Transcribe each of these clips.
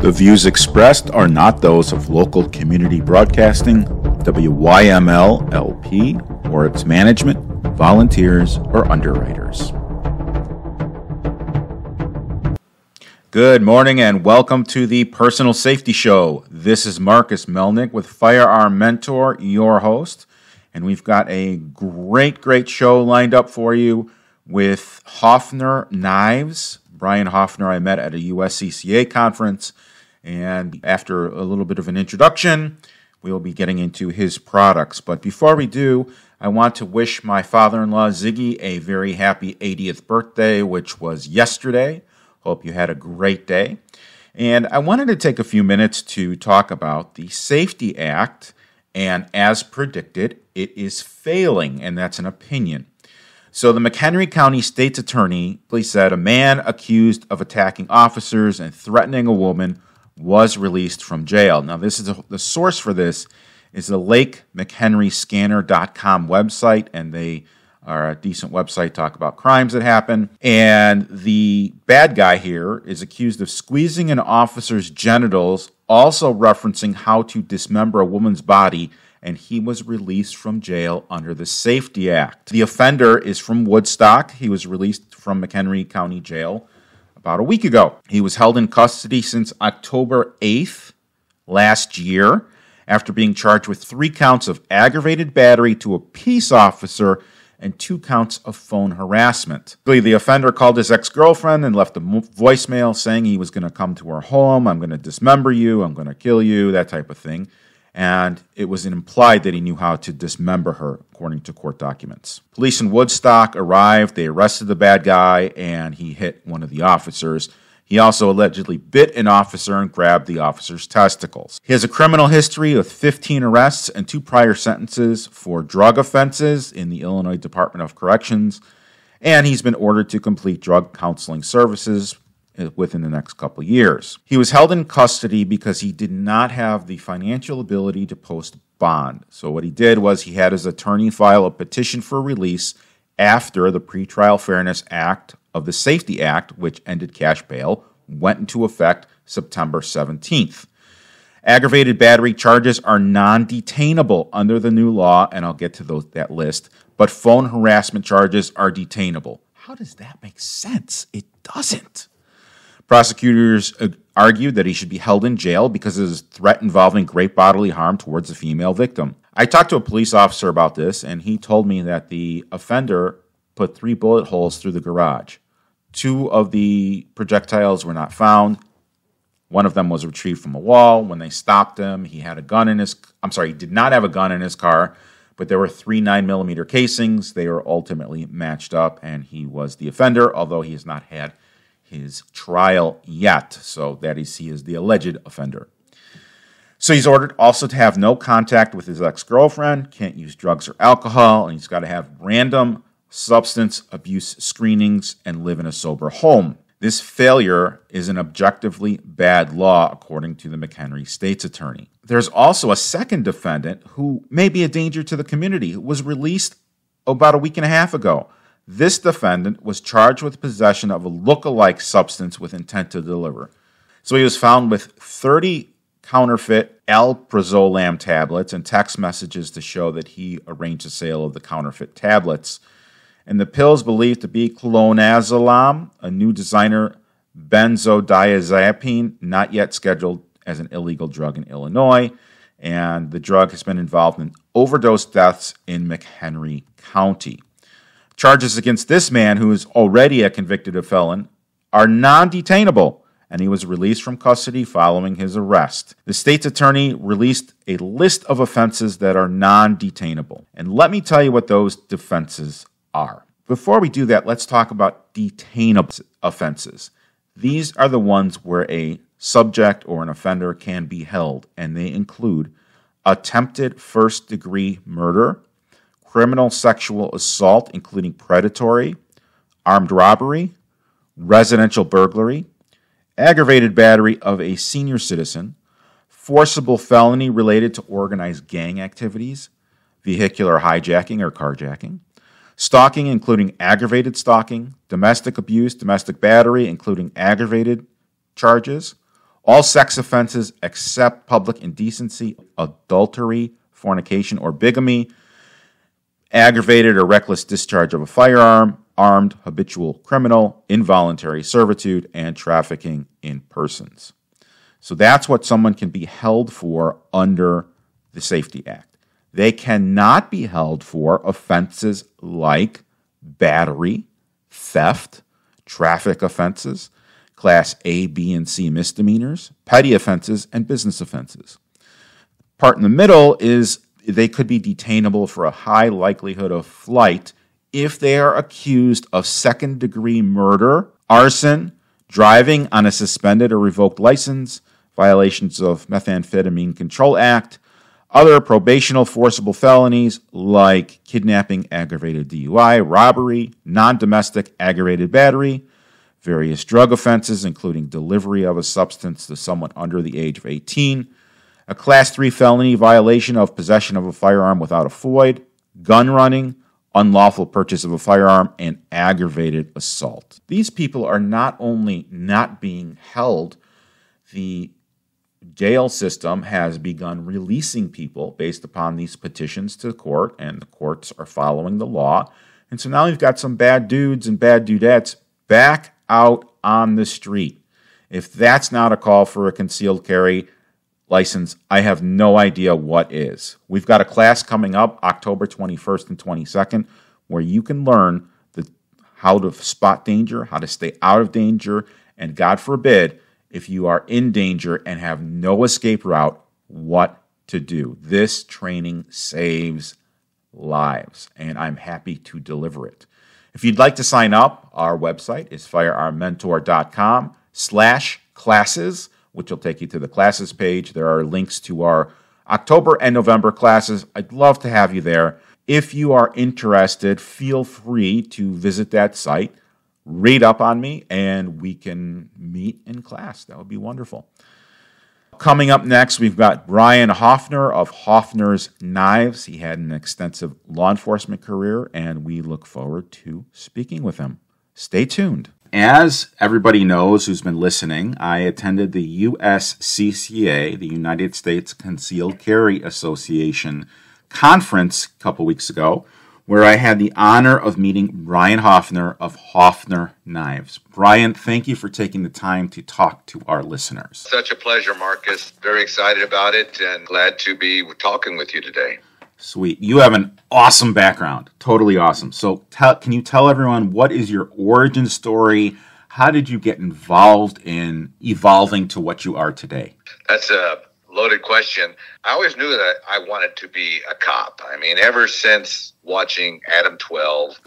The views expressed are not those of local community broadcasting, WYML LP, or its management, volunteers, or underwriters. Good morning and welcome to the Personal Safety Show. This is Marcus Melnick with Firearm Mentor, your host, and we've got a great show lined up for you with Hoffner Knives. Brian Hoffner I met at a USCCA conference, and after a little bit of an introduction, we will be getting into his products. But before we do, I want to wish my father-in-law Ziggy a very happy 80th birthday, which was yesterday. Hope you had a great day. And I wanted to take a few minutes to talk about the Safety Act, and as predicted, it is failing, and that's an opinion. So the McHenry County State's Attorney said a man accused of attacking officers and threatening a woman was released from jail. Now, this is the source for this is the LakeMcHenryScanner.com website, and they are a decent website, talk about crimes that happen. And the bad guy here is accused of squeezing an officer's genitals, also referencing how to dismember a woman's body, and he was released from jail under the Safety Act. The offender is from Woodstock. He was released from McHenry County Jail about a week ago. He was held in custody since October 8th last year after being charged with 3 counts of aggravated battery to a peace officer and 2 counts of phone harassment. The offender called his ex-girlfriend and left a voicemail saying he was going to come to her home, I'm going to dismember you, I'm going to kill you, that type of thing. And it was implied that he knew how to dismember her, according to court documents. Police in Woodstock arrived, they arrested the bad guy, and he hit one of the officers. He also allegedly bit an officer and grabbed the officer's testicles. He has a criminal history of 15 arrests and 2 prior sentences for drug offenses in the Illinois Department of Corrections, and he's been ordered to complete drug counseling services within the next couple years. He was held in custody because he did not have the financial ability to post bond. So what he did was he had his attorney file a petition for release after the Pretrial Fairness Act of the Safety Act, which ended cash bail, went into effect September 17th. Aggravated battery charges are non-detainable under the new law, and I'll get to that list, but phone harassment charges are detainable. How does that make sense? It doesn't. Prosecutors argued that he should be held in jail because of his threat involving great bodily harm towards a female victim. I talked to a police officer about this, and he told me that the offender put 3 bullet holes through the garage. 2 of the projectiles were not found. One of them was retrieved from a wall. When they stopped him, he did not have a gun in his car, but there were 3 9mm casings. They were ultimately matched up, and he was the offender, although he has not had his trial yet, so that he is the alleged offender. So he's ordered also to have no contact with his ex-girlfriend, can't use drugs or alcohol, and he's got to have random substance abuse screenings and live in a sober home. This failure is an objectively bad law, according to the McHenry State's Attorney. There's also a second defendant who may be a danger to the community, who was released about a week and a half ago. This defendant was charged with possession of a look-alike substance with intent to deliver. So he was found with 30 counterfeit alprazolam tablets and text messages to show that he arranged the sale of the counterfeit tablets. And the pills believed to be clonazepam, a new designer benzodiazepine, not yet scheduled as an illegal drug in Illinois. And the drug has been involved in overdose deaths in McHenry County. Charges against this man, who is already a convicted felon, are non-detainable, and he was released from custody following his arrest. The state's attorney released a list of offenses that are non-detainable. And let me tell you what those offenses are. Before we do that, let's talk about detainable offenses. These are the ones where a subject or an offender can be held, and they include attempted first-degree murder, criminal sexual assault, including predatory, armed robbery, residential burglary, aggravated battery of a senior citizen, forcible felony related to organized gang activities, vehicular hijacking or carjacking, stalking, including aggravated stalking, domestic abuse, domestic battery, including aggravated charges, All sex offenses except public indecency, adultery, fornication, or bigamy, aggravated or reckless discharge of a firearm, armed habitual criminal, involuntary servitude, and trafficking in persons. So that's what someone can be held for under the Safety Act. They cannot be held for offenses like battery, theft, traffic offenses, Class A, B, and C misdemeanors, petty offenses, and business offenses. Part in the middle is they could be detainable for a high likelihood of flight if they are accused of second-degree murder, arson, driving on a suspended or revoked license, violations of Methamphetamine Control Act, other probational forcible felonies like kidnapping, aggravated DUI, robbery, non-domestic aggravated battery, various drug offenses, including delivery of a substance to someone under the age of 18, a Class 3 felony violation of possession of a firearm without a FOID, gun running, unlawful purchase of a firearm, and aggravated assault. These people are not only not being held, the jail system has begun releasing people based upon these petitions to the court, and the courts are following the law. And so now we've got some bad dudes and bad dudettes back out on the street. If that's not a call for a concealed carry license, I have no idea what is. We've got a class coming up October 21st and 22nd where you can learn how to spot danger, how to stay out of danger, and God forbid, if you are in danger and have no escape route, what to do. This training saves lives, and I'm happy to deliver it. If you'd like to sign up, our website is firearmmentor.com/classes, which will take you to the classes page. There are links to our October and November classes. I'd love to have you there. If you are interested, feel free to visit that site, read up on me, and we can meet in class. That would be wonderful. Coming up next, we've got Brian Hoffner of Hoffners Knives. He had an extensive law enforcement career, and we look forward to speaking with him. Stay tuned. As everybody knows who's been listening, I attended the USCCA, the United States Concealed Carry Association conference a couple weeks ago, where I had the honor of meeting Brian Hoffner of Hoffner Knives. Brian, thank you for taking the time to talk to our listeners. Such a pleasure, Marcus. Very excited about it and glad to be talking with you today. Sweet. You have an awesome background. Totally awesome. So can you tell everyone what is your origin story? How did you get involved in evolving to what you are today? That's a loaded question. I always knew that I wanted to be a cop. I mean, ever since watching Adam 12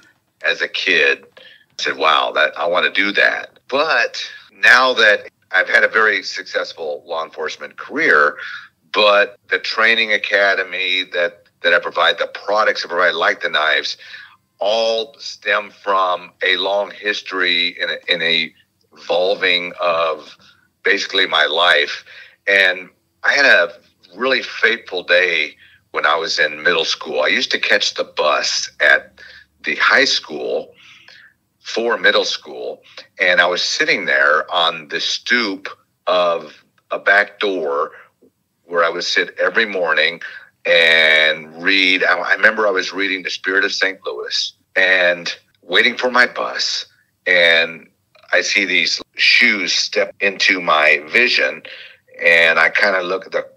as a kid, I said, wow, I want to do that. But now that I've had a very successful law enforcement career, but the training academy that I provide, the products I provide, like the knives, all stem from a long history in a evolving of basically my life. And I had a really fateful day when I was in middle school. I used to catch the bus at the high school for middle school, and I was sitting there on the stoop of a back door where I would sit every morning and read. I remember I was reading The Spirit of St. Louis and waiting for my bus, and I see these shoes step into my vision, and I kind of look at the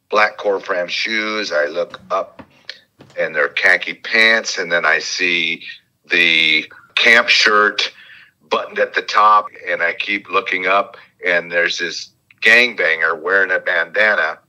black core frame shoes. I look up, and they're khaki pants, and then I see the camp shirt buttoned at the top, and I keep looking up, and there's this gangbanger wearing a bandana,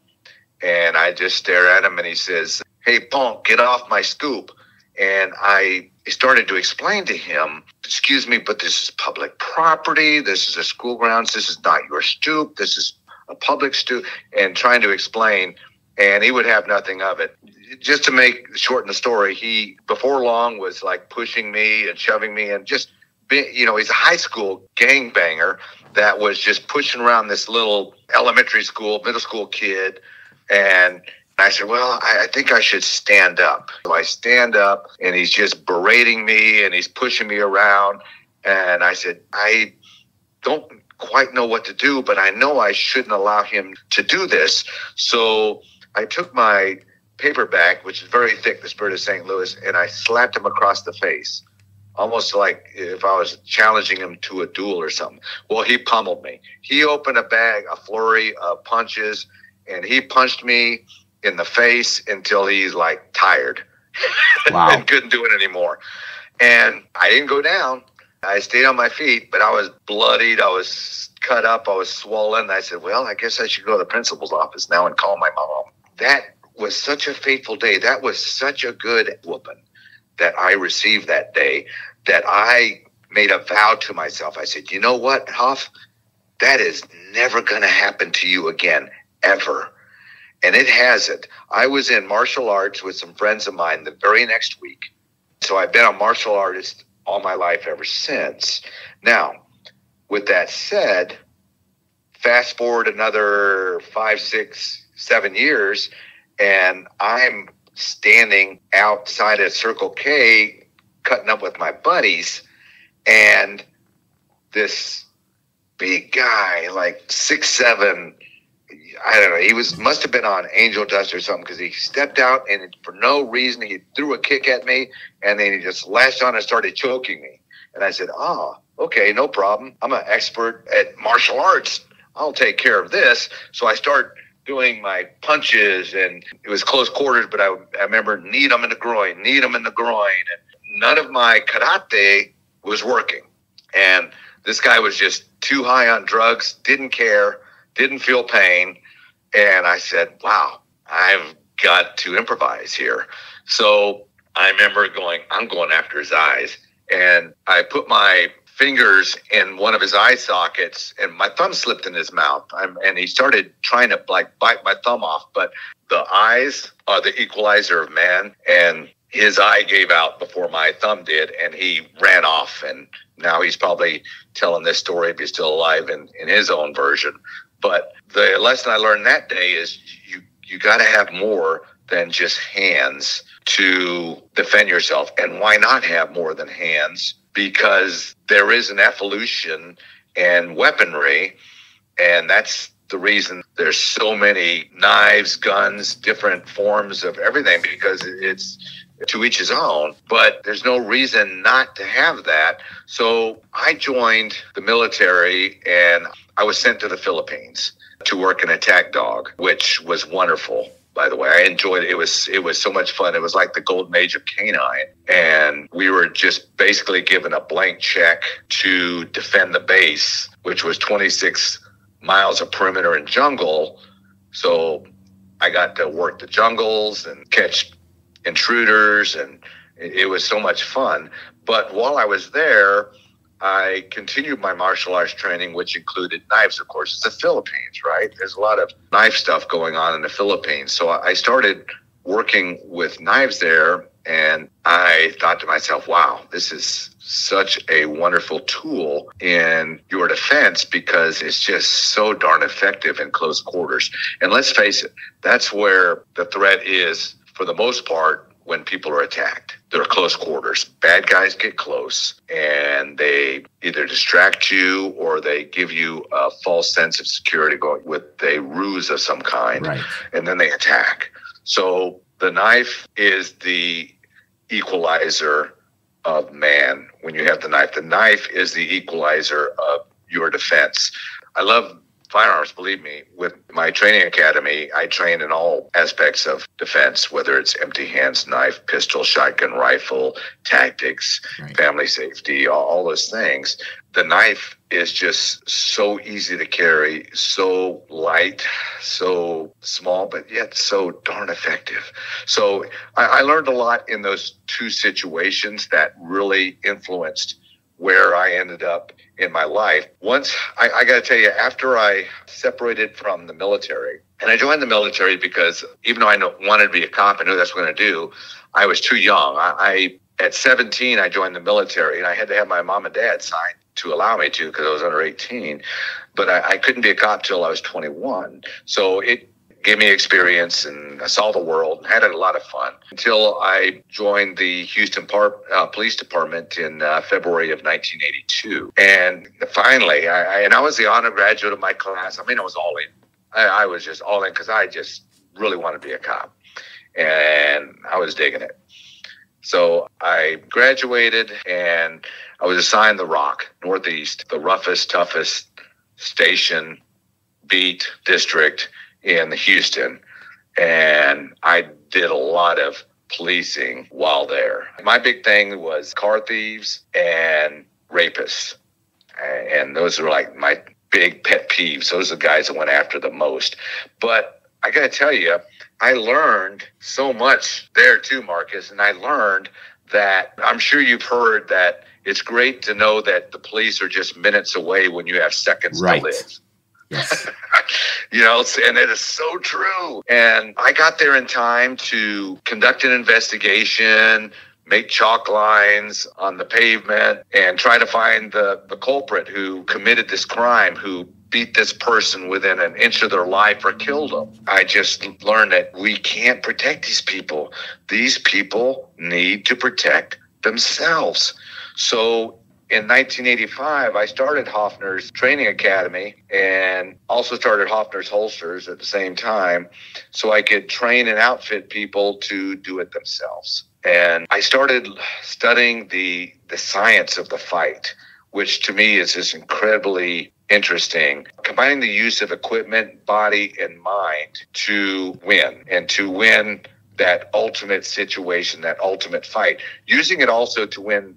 and I just stare at him, and he says, "Hey, punk, get off my scoop." And I started to explain to him, "Excuse me, but this is public property. This is a school grounds. This is not your stoop. This is a public stoop," and trying to explain, and he would have nothing of it. Just to shorten the story, he, before long, was like pushing me and shoving me, and just, he's a high school gangbanger that was just pushing around this little elementary school, middle school kid. And I said, well, I think I should stand up. So I stand up, and he's just berating me, and he's pushing me around. And I said, I don't quite know what to do, but I know I shouldn't allow him to do this. So I took my paperback, which is very thick, the Spirit of St. Louis, and I slapped him across the face, almost like if I was challenging him to a duel or something. Well, he pummeled me. He opened a flurry of punches, and he punched me in the face until he's like tired. Wow. And couldn't do it anymore. And I didn't go down. I stayed on my feet, but I was bloodied. I was cut up. I was swollen. I said, well, I guess I should go to the principal's office now and call my mom. That was such a fateful day. That was such a good whooping that I received that day, that I made a vow to myself. I said, you know what, Huff? That is never going to happen to you again, ever. And it hasn't. I was in martial arts with some friends of mine the very next week. So I've been a martial artist all my life ever since. Now, with that said, fast forward another 5, 6, 7 years, and I'm standing outside of Circle K cutting up with my buddies, and this big guy, like 6'7", I don't know, he must have been on angel dust or something, because he stepped out and for no reason he threw a kick at me, and then he just lashed on and started choking me. And I said, okay, no problem. I'm an expert at martial arts. I'll take care of this. So I start doing my punches, and it was close quarters, but I remember need him in the groin. And none of my karate was working. And this guy was just too high on drugs, didn't care, didn't feel pain. And I said, wow, I've got to improvise here. So I remember I'm going after his eyes. And I put my fingers in one of his eye sockets, and my thumb slipped in his mouth. And he started trying to bite my thumb off. But the eyes are the equalizer of man. And his eye gave out before my thumb did, and he ran off. And now he's probably telling this story if he's still alive in his own version. But the lesson I learned that day is you got to have more than just hands to defend yourself. And why not have more than hands? Because there is an evolution and weaponry, and that's the reason there's so many knives, guns, different forms of everything, because it's to each his own. But there's no reason not to have that. So I joined the military, and I was sent to the Philippines to work an attack dog, which was wonderful. By the way, I enjoyed it. It was so much fun. It was like the golden age of canine. And we were just basically given a blank check to defend the base, which was 26 miles of perimeter and jungle. So I got to work the jungles and catch intruders, and it was so much fun. But while I was there, I continued my martial arts training, which included knives, of course. It's the Philippines, right? There's a lot of knife stuff going on in the Philippines. So I started working with knives there, and I thought to myself, wow, this is such a wonderful tool in your defense, because it's just so darn effective in close quarters. And let's face it, that's where the threat is for the most part when people are attacked. They're close quarters. Bad guys get close, and they either distract you or they give you a false sense of security with a ruse of some kind, right, and then they attack. So the knife is the equalizer of man. When you have the knife is the equalizer of your defense. I love firearms, believe me. With my training academy, I train in all aspects of defense, whether it's empty hands, knife, pistol, shotgun, rifle, tactics, right, family safety, all those things. The knife is just so easy to carry, so light, so small, but yet so darn effective. So I learned a lot in those two situations that really influenced where I ended up in my life. Once, I got to tell you, after I separated from the military, and I joined the military because even though I wanted to be a cop, I knew that's what I was going to do, I was too young. At 17, I joined the military, and I had to have my mom and dad sign to allow me to, because I was under 18. But I couldn't be a cop till I was 21. So gave me experience, and I saw the world, had a lot of fun until I joined the Houston Police Department in February of 1982. And finally, I was the honor graduate of my class. I mean, I was all in. I was just all in because I just really wanted to be a cop, and I was digging it. So I graduated, and I was assigned the Rock, Northeast, the roughest, toughest station, beat, district in Houston. And I did a lot of policing while there. My big thing was car thieves and rapists. And those were like my big pet peeves. Those are the guys I went after the most. But I got to tell you, I learned so much there too, Marcus. And I learned that I'm sure you've heard that it's great to know that the police are just minutes away when you have seconds to live. Yes. And it is so true. And I got there in time to conduct an investigation, make chalk lines on the pavement, and try to find the culprit who committed this crime, who beat this person within an inch of their life or killed them. I just learned that we can't protect these people. These people need to protect themselves. So in 1985, I started Hoffner's Training Academy and also started Hoffner's Holsters at the same time so I could train and outfit people to do it themselves. And I started studying the science of the fight, which to me is just incredibly interesting, combining the use of equipment, body, and mind to win, and to win that ultimate situation, that ultimate fight, using it also to win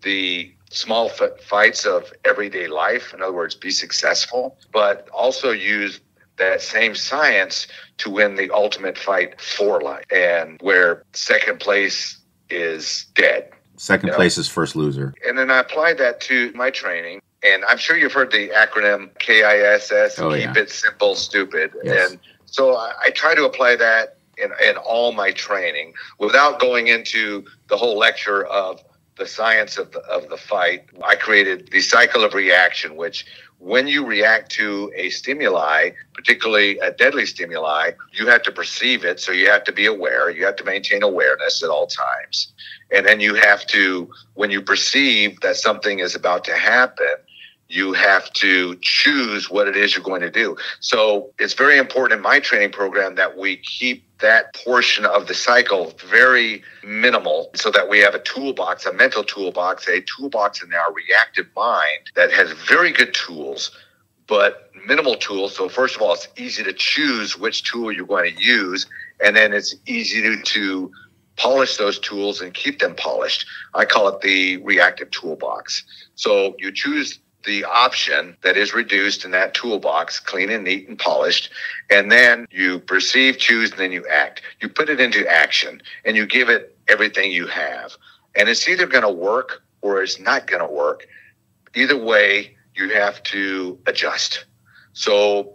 the small fights of everyday life. In other words, be successful, but also use that same science to win the ultimate fight for life, and where second place is dead. Second place is first loser. And then I applied that to my training. And I'm sure you've heard the acronym KISS, Keep It Simple, Stupid. Yes. And so I try to apply that in all my training without going into the whole lecture of the science of the fight. I created the cycle of reaction, which when you react to a stimuli, particularly a deadly stimuli, you have to perceive it. So you have to be aware. You have to maintain awareness at all times. And then you have to, when you perceive that something is about to happen, you have to choose what it is you're going to do. So it's very important in my training program that we keep that portion of the cycle very minimal so that we have a toolbox, a mental toolbox, a toolbox in our reactive mind that has very good tools, but minimal tools. So first of all, it's easy to choose which tool you're going to use, and then it's easy to polish those tools and keep them polished. I call it the reactive toolbox. So you choose the option that is reduced in that toolbox, clean and neat and polished, and then you perceive, choose, and then you act. You put it into action, and you give it everything you have. And it's either going to work or it's not going to work. Either way, you have to adjust. So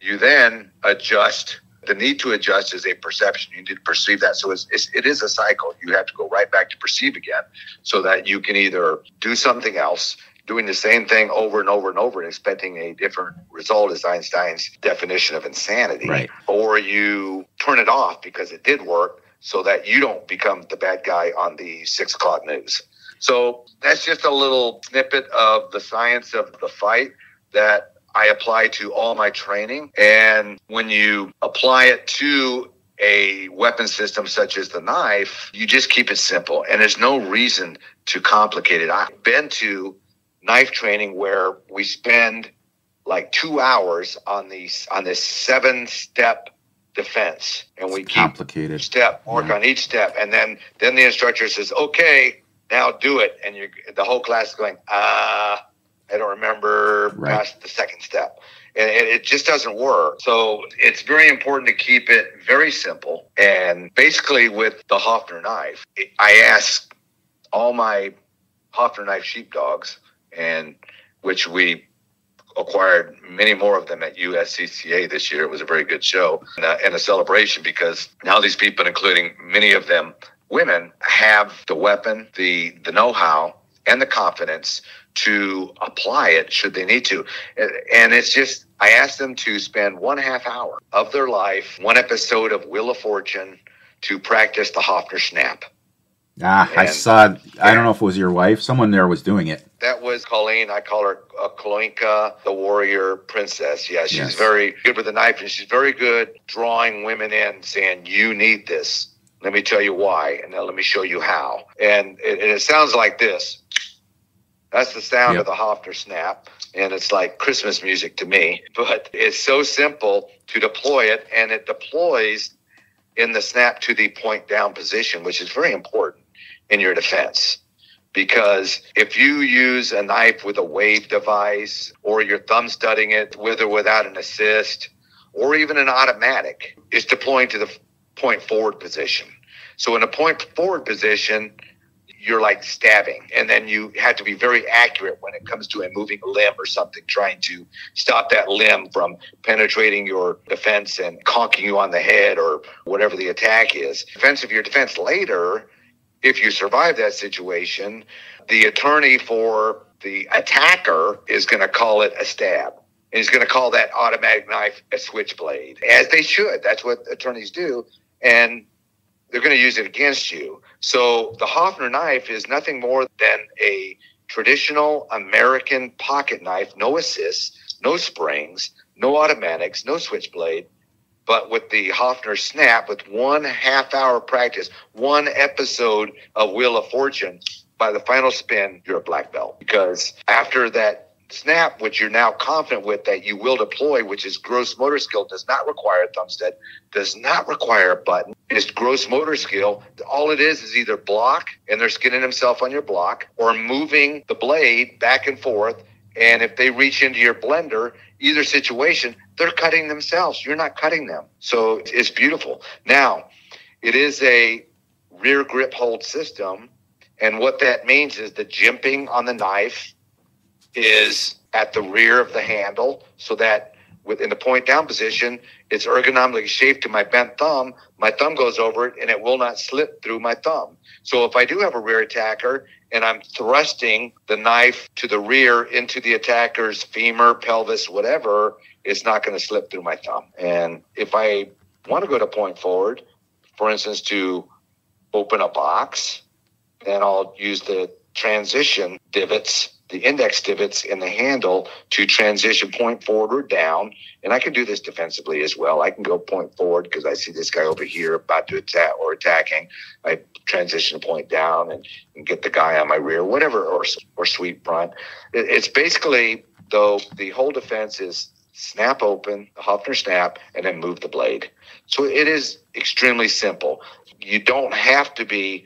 you then adjust. The need to adjust is a perception. You need to perceive that. So it is a cycle. You have to go right back to perceive again so that you can either do something else, doing the same thing over and over and over and expecting a different result is Einstein's definition of insanity. Right. Or you turn it off because it did work so that you don't become the bad guy on the 6 o'clock news. So that's just a little snippet of the science of the fight that I apply to all my training. And when you apply it to a weapon system such as the knife, you just keep it simple. And there's no reason to complicate it. I've been to knife training where we spend like 2 hours on this 7-step defense, and we keep complicated work on each step, and then the instructor says, "Okay, now do it," and the whole class is going, I don't remember past the second step, and it just doesn't work. So it's very important to keep it very simple. And basically, with the Hoffner knife, I ask all my Hoffner knife sheepdogs, and which we acquired many more of them at USCCA this year. It was a very good show and a celebration, because now these people, including many of them women, have the weapon, the know-how, and the confidence to apply it should they need to. And it's just, I asked them to spend 1/2 hour of their life, one episode of Wheel of Fortune, to practice the Hoffner snap. I saw, I don't know if it was your wife, someone there was doing it. That was Colleen. I call her Kloinka, the warrior princess. Yeah, she's very good with a knife, and she's very good drawing women in, saying, you need this. Let me tell you why, and then let me show you how. And it sounds like this. That's the sound of the Hoffner snap, and it's like Christmas music to me. But it's so simple to deploy it, and it deploys in the snap to the point down position, which is very important in your defense. Because if you use a knife with a wave device, or you're thumb studding it with or without an assist, or even an automatic, it's deploying to the point forward position. So in a point forward position, you're like stabbing, and then you have to be very accurate when it comes to a moving limb or something, trying to stop that limb from penetrating your defense and conking you on the head or whatever the attack is. Defense of your defense later, if you survive that situation, the attorney for the attacker is going to call it a stab. And he's going to call that automatic knife a switchblade, as they should. That's what attorneys do. And they're going to use it against you. So the Hoffner knife is nothing more than a traditional American pocket knife, no assists, no springs, no automatics, no switchblade, but with the Hoffner snap, with 1/2 hour practice, one episode of Wheel of Fortune, by the final spin, you're a black belt. Because after that snap, which you're now confident with that you will deploy, which is gross motor skill, does not require a thumb stud, does not require a button. It's gross motor skill. All it is either block, and they're skinning themselves on your block, or moving the blade back and forth. And if they reach into your blender, either situation, they're cutting themselves. You're not cutting them. So it's beautiful. Now, it is a rear grip hold system. And what that means is the jimping on the knife is at the rear of the handle, so that within the point down position, it's ergonomically shaped to my bent thumb. My thumb goes over it, and it will not slip through my thumb. So if I do have a rear attacker and I'm thrusting the knife to the rear into the attacker's femur, pelvis, whatever, it's not going to slip through my thumb. And if I want to go to point forward, for instance, to open a box, then I'll use the transition divots, the index divots in the handle, to transition point forward or down. And I can do this defensively as well. I can go point forward because I see this guy over here about to attack or attacking. I transition to point down and get the guy on my rear, whatever, or sweep front. It's basically, though, the whole defense is snap open, the Hoffner snap, and then move the blade. So it is extremely simple. You don't have to be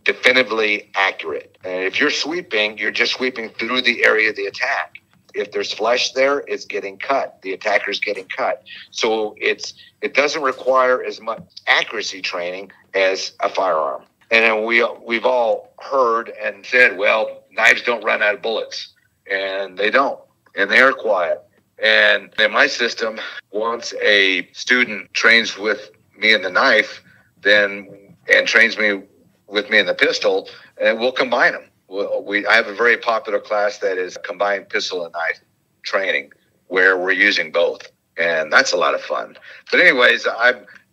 definitively accurate. And if you're sweeping, you're just sweeping through the area of the attack. If there's flesh there, it's getting cut. The attacker's getting cut. So it doesn't require as much accuracy training as a firearm. And then we've all heard and said, well, knives don't run out of bullets. And they don't. And they are quiet. And in my system, once a student trains with me in the knife, and trains me with me in the pistol, and we'll combine them. I have a very popular class that is combined pistol and knife training, where we're using both, and that's a lot of fun. But anyways,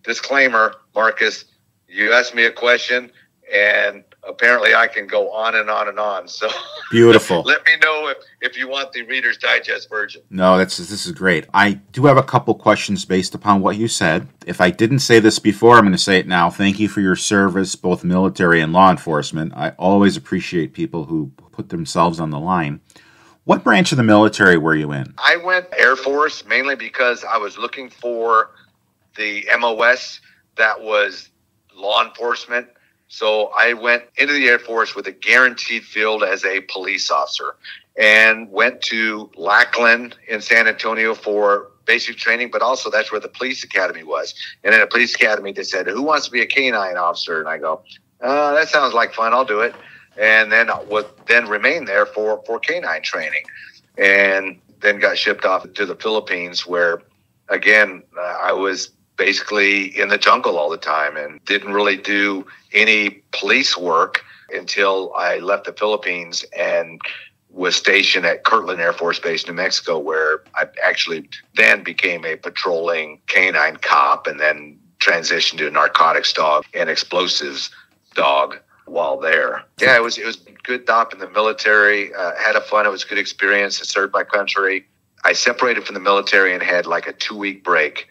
disclaimer, Marcus, you asked me a question, and apparently I can go on and on and on. So beautiful. Let me know if you want the Reader's Digest version. No, this is great. I do have a couple questions based upon what you said. If I didn't say this before, I'm going to say it now. Thank you for your service, both military and law enforcement. I always appreciate people who put themselves on the line. What branch of the military were you in? I went Air Force mainly because I was looking for the MOS that was law enforcement. So I went into the Air Force with a guaranteed field as a police officer, and went to Lackland in San Antonio for basic training, but also that's where the police academy was. And in a police academy, they said, who wants to be a canine officer? And I go, that sounds like fun. I'll do it. And then remained there for canine training, and then got shipped off to the Philippines, where, again, I was basically in the jungle all the time and didn't really do any police work until I left the Philippines and was stationed at Kirtland Air Force Base, New Mexico, where I actually then became a patrolling canine cop and then transitioned to a narcotics dog and explosives dog while there. Yeah, it was a good stop in the military. Had a fun. It was a good experience. I served my country. I separated from the military and had like a 2-week break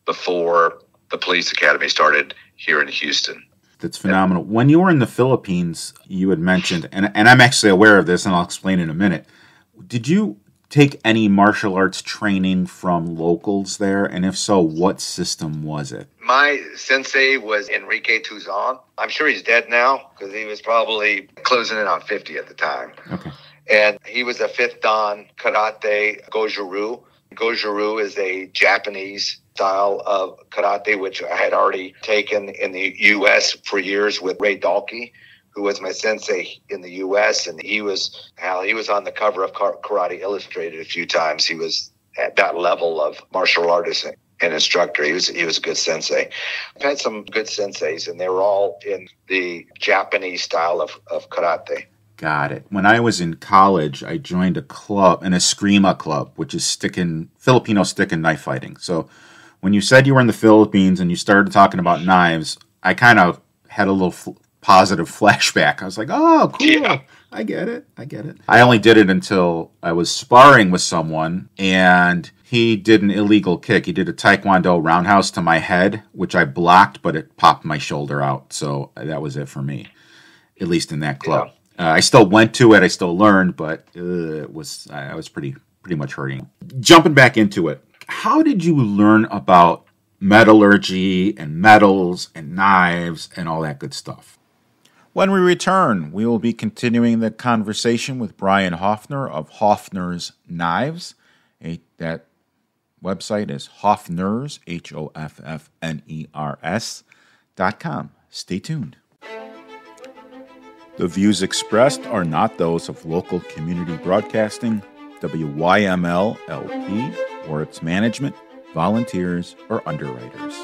before the police academy started here in Houston. That's phenomenal. When you were in the Philippines, you had mentioned, and I'm actually aware of this, and I'll explain in a minute. Did you take any martial arts training from locals there? And if so, what system was it? My sensei was Enrique Tuzon. I'm sure he's dead now because he was probably closing in on 50 at the time. Okay. And he was a 5th Dan karate goju-ryu. Goju-ryu is a Japanese style of karate, which I had already taken in the U.S. for years with Ray Dalkey, who was my sensei in the U.S. And he was on the cover of Karate Illustrated a few times. He was at that level of martial artist and instructor. He was a good sensei. I've had some good senseis, and they were all in the Japanese style of karate. Got it. When I was in college, I joined a club, an Eskrima club, which is Filipino stick and knife fighting. So when you said you were in the Philippines and you started talking about knives, I kind of had a little positive flashback. I was like, oh, cool. Yeah. I get it. I only did it until I was sparring with someone, and he did an illegal kick. He did a Taekwondo roundhouse to my head, which I blocked, but it popped my shoulder out. So that was it for me, at least in that club. Yeah. I still went to it. I still learned, but I was pretty much hurting. Jumping back into it, how did you learn about metallurgy and metals and knives and all that good stuff? When we return, we will be continuing the conversation with Brian Hoffner of Hoffners Knives. That website is Hoffners, HOFFNERS.com. Stay tuned. The views expressed are not those of local community broadcasting, WYML LP, or its management, volunteers, or underwriters.